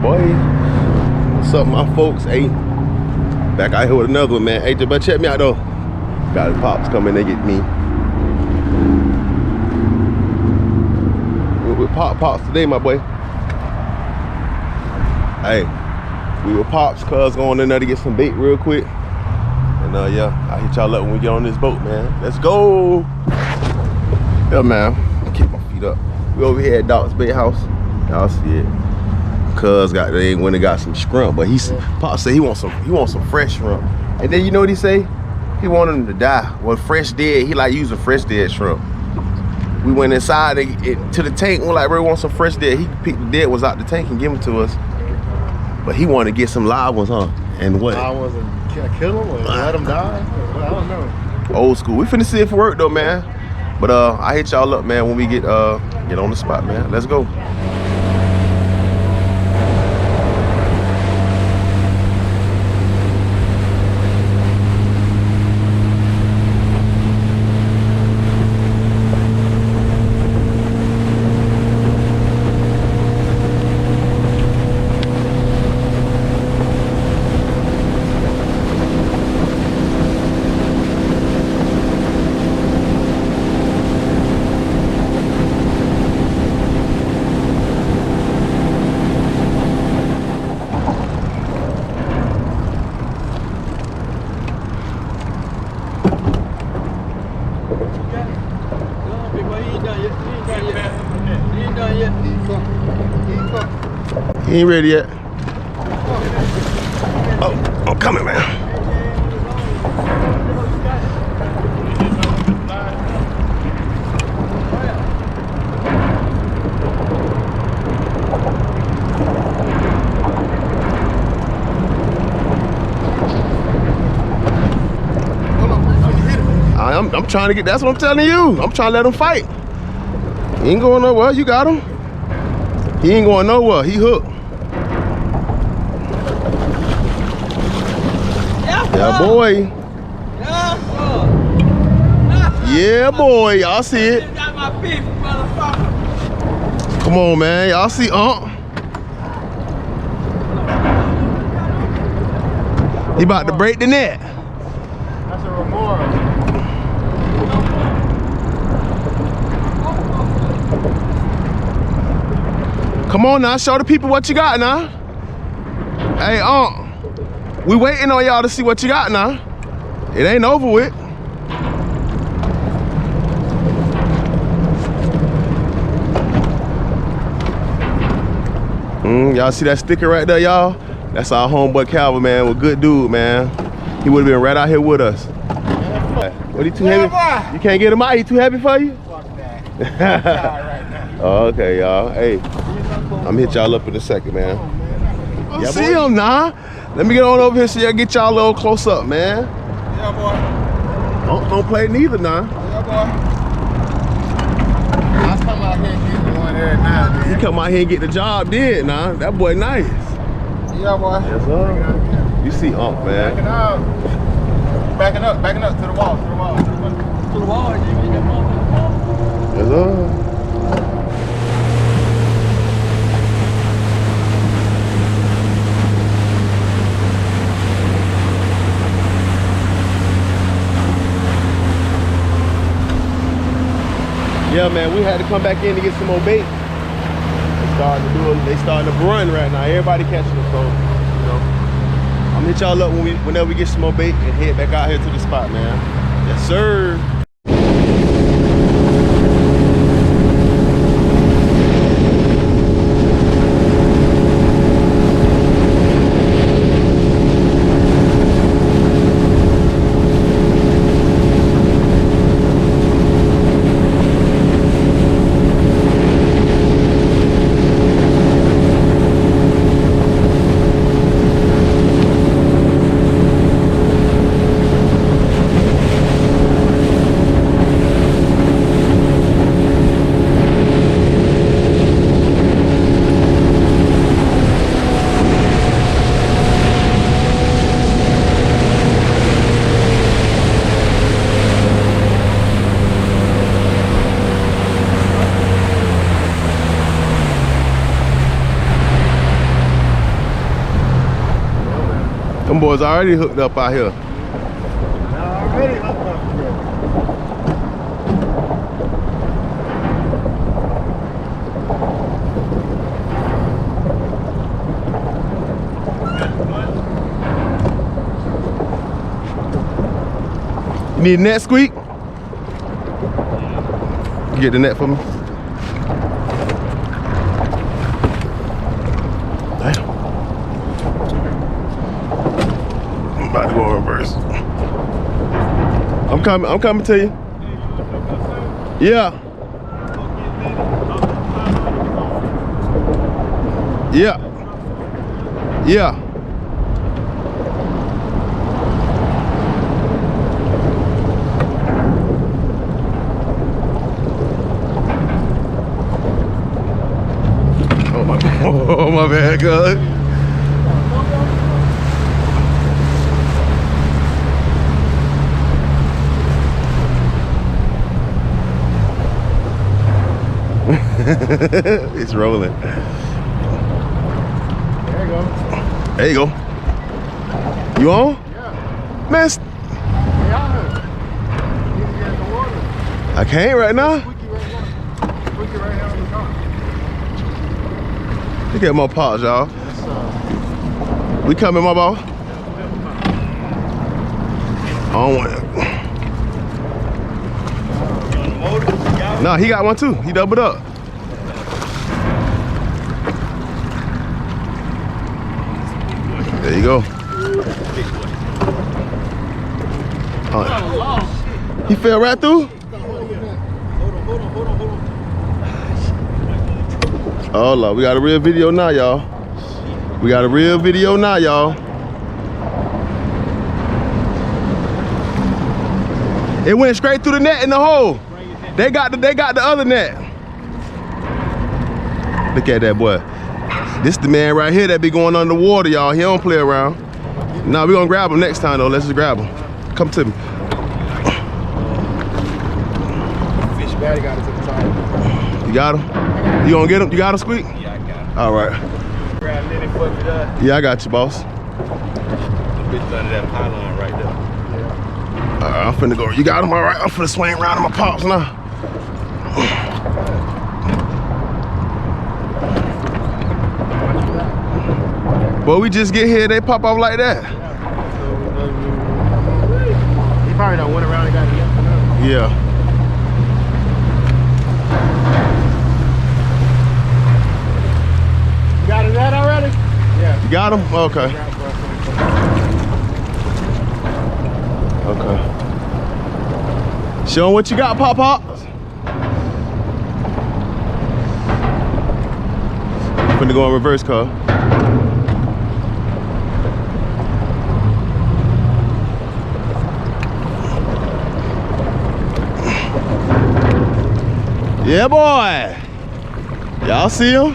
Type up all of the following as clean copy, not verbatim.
Boy, what's up, my folks? Hey, back out here with another one, man. Hey, but check me out though. Got the pops coming to get me. We with pops today, my boy. Hey, we with pops, cuz going in there to get some bait real quick. And yeah, I'll hit y'all up when we get on this boat, man. Let's go. Yeah, man. Keep my feet up. We over here at Doc's Bait House. Y'all see it. Cuz they went and got some shrimp, but Pop said he wants some fresh shrimp. And then you know what he say? He wanted them to die. Well, fresh dead, he like using fresh dead shrimp. We went inside to the tank. We're like, bro, we want some fresh dead. He picked the dead ones out the tank and give them to us. But he wanted to get some live ones, huh? And what? Live ones and kill them or let them die? I don't know. Old school. We finna see it for work though, man. But I hit y'all up, man, when we get on the spot, man. Let's go. He ain't ready yet. Oh, I'm coming, man. I'm trying to get, that's what I'm telling you. I'm trying to let him fight. He ain't going nowhere, you got him. He ain't going nowhere, he hooked. Yeah, boy. Yeah, boy. Y'all see it. Come on, man. Y'all see He about to break the net. That's a remora. Come on now, show the people what you got now. Hey, we waiting on y'all to see what you got now. It ain't over with. Y'all see that sticker right there, y'all? That's our homeboy Calvin, man. Well, good dude, man. He would have been right out here with us. What, he too heavy? Boy. You can't get him out? He too heavy for you? Fuck that. Right now. Oh, okay, y'all. Hey, I'm gonna hit y'all up in a second, man. Yeah, See him now. Let me get on over here so y'all get y'all a little close up, man. Yeah, boy. Don't play neither now. Yeah, boy. I come out here and get one every now and then. He come out here and get the job did now. That boy nice. Yeah, boy. Yes, sir. You see man. Backing up to the wall, to the wall. To the wall, you get that wall, to the wall. Yes, sir. Yeah, man, we had to come back in to get some more bait. They starting to run right now. Everybody catching them, so you know. I'm gonna hit y'all up whenever we get some more bait and head back out here to the spot, man. Yes, sir. Them boys already hooked up out here. Already hooked up. You need a net, Squeak? You get the net for me? Damn. I'm about to go in reverse. I'm coming to you. Yeah. Yeah. Yeah. Oh my bad, God. It's rolling. There you go. There you go. You on? Yeah. Man, Yeah. You need to get in the water. I can't right now. Squeaky right now. Squeaky right now in the car. Look at my pops, y'all. We coming, my boss? I don't want it. Nah, he got one too. He doubled up. There you go. He fell right through? Oh Lord, we got a real video now, y'all. We got a real video now, y'all. It went straight through the net in the hole. They got the other net. Look at that boy. This the man right here that be going underwater, y'all. He don't play around. Nah, we gonna grab him next time though. Let's just grab him. Come to me. Fish bad, got it to the top. You got him? You gonna get him? You got him, Squeak? Yeah, I got it. All right. Grab it and fuck it up. Yeah, I got you, boss. Bitch under that pylon right there. All right, I'm finna go. You got him? All right. I'm finna swing around to my pops now. But we just get here, they pop off like that. He probably done went around and got it. Yeah. You got it that already? Yeah. You got him? Okay. Okay. Show 'em what you got, Pop Pop. I'm finna go in reverse, car. Yeah, boy. Y'all see him?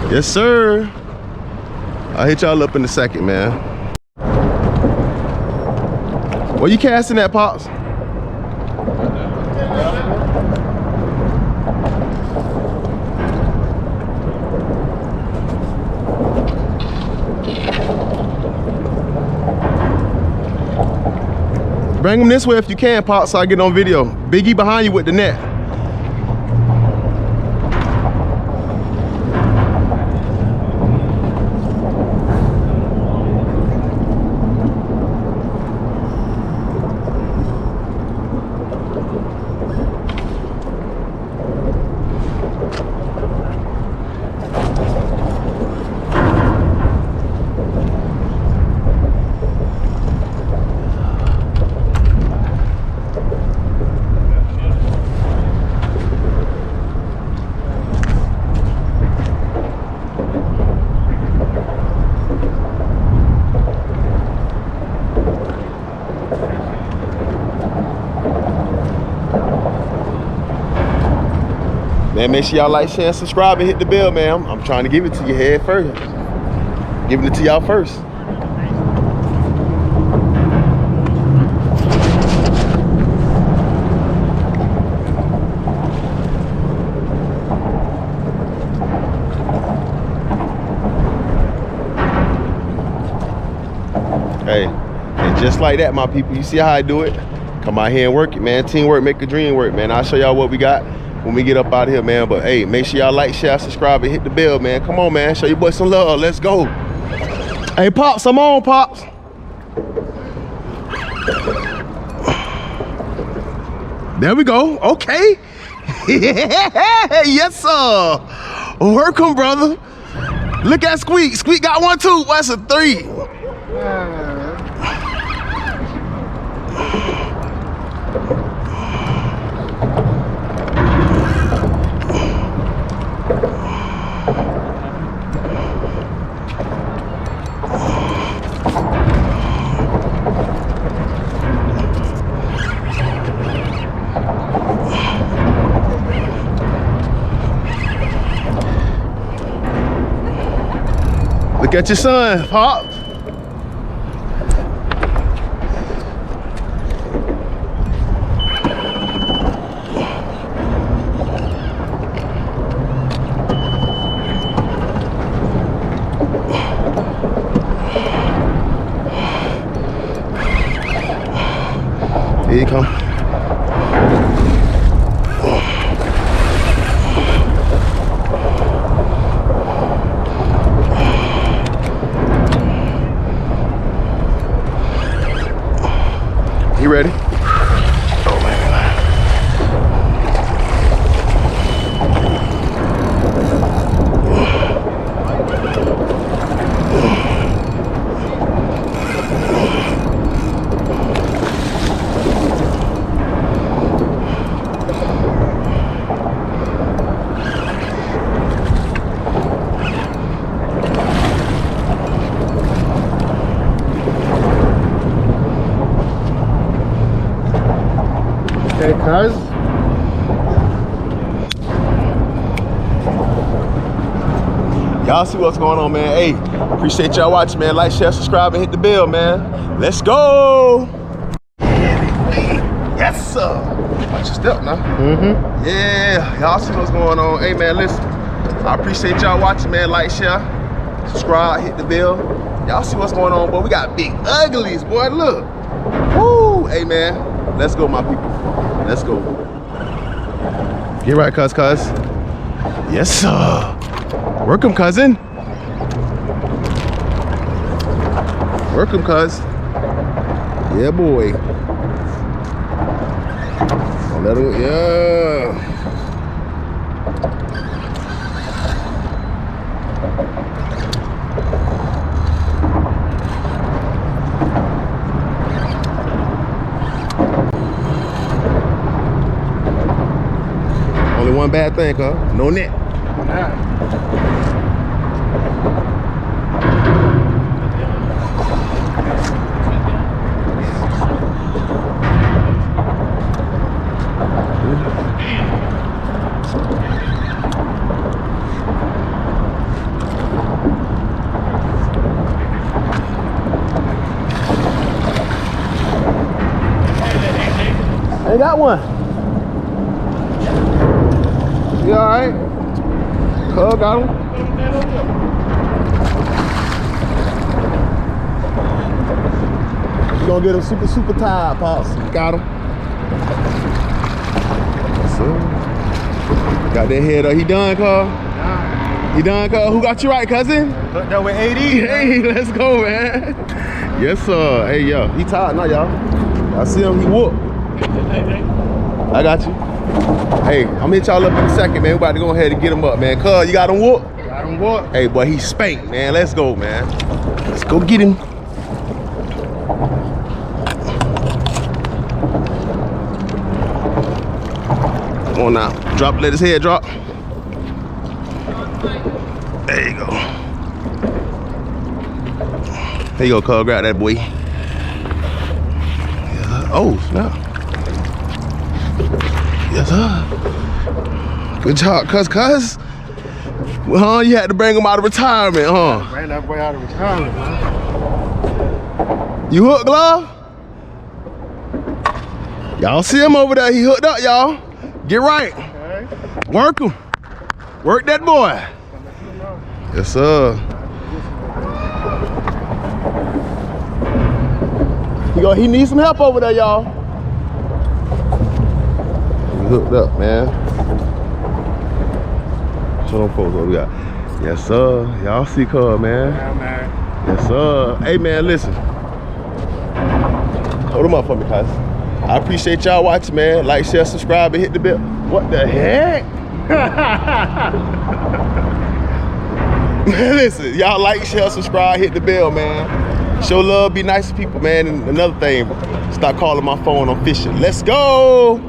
Yes, sir. I'll hit y'all up in a second, man. Where you casting that, Pops? Bring them this way if you can, Pops, so I get on video. Biggie behind you with the net. Man, make sure y'all like, share, and subscribe, and hit the bell, man. I'm trying to give it to you head first. Giving it to y'all first. Just like that, my people. You see how I do it? Come out here and work it, man. Teamwork make the dream work, man. I'll show y'all what we got when we get up out of here, man. But hey, make sure y'all like, share, subscribe, and hit the bell, man. Come on, man. Show your boy some love. Let's go. Hey, Pops, I'm on, Pops. There we go. Okay. Yes, sir. Welcome, brother. Look at Squeak. Squeak got one, too. What's a 3? Look at your son, Pop. Here you come. You ready? Oh man. Okay, cuz. Y'all see what's going on, man. Hey, appreciate y'all watching, man. Like, share, subscribe, and hit the bell, man. Let's go. Yes, sir. Watch your step now. Yeah, y'all see what's going on. Hey, man, listen. I appreciate y'all watching, man. Like, share, subscribe, hit the bell. Y'all see what's going on, boy. We got big uglies, boy. Look. Woo. Hey, man. Let's go, my people. Let's go. Get right, cuz. Yes, sir. Welcome, cousin. Welcome, cuz. Yeah, boy. Don't let him, yeah. Only one bad thing, huh? No net. I got one. You all right? Cub got him. You gonna get him super tired, Pops. Got him. So, got that head up. He done, cuz? He done, cuz? Who got you right, cousin? Hooked up with AD. Hey, let's go, man. Yes, sir. Hey, yo. He tired now, y'all. Y'all see him? He whooped. I got you. Hey, I'm gonna hit y'all up in a second, man. We about to go ahead and get him up, man. Cuz, you got him whooped? Got him whooped. Hey, boy, he spanked, man. Let's go, man. Let's go get him. Come on now. Drop, let his head drop. There you go. There you go, cuz. Grab that boy. Yeah. Oh, snap. Yes, sir. Good job, cuz. Well, huh? You had to bring him out of retirement, huh? Bring that boy out of retirement, man. You hooked, Glove? Y'all see him over there. He hooked up, y'all. Get right. Okay. Work him. Work that boy. Yes, sir. He needs some help over there, y'all. We hooked up, man. Show them folks what we got. Yes, sir. Y'all see cuz, man. Yeah, man. Yes, sir. Hey, man, listen. Hold them up for me, cuz. I appreciate y'all watching, man. Like, share, subscribe, and hit the bell. What the heck? Man, listen, y'all like, share, subscribe, hit the bell, man. Show love, be nice to people, man. And another thing, stop calling my phone on fishing. Let's go.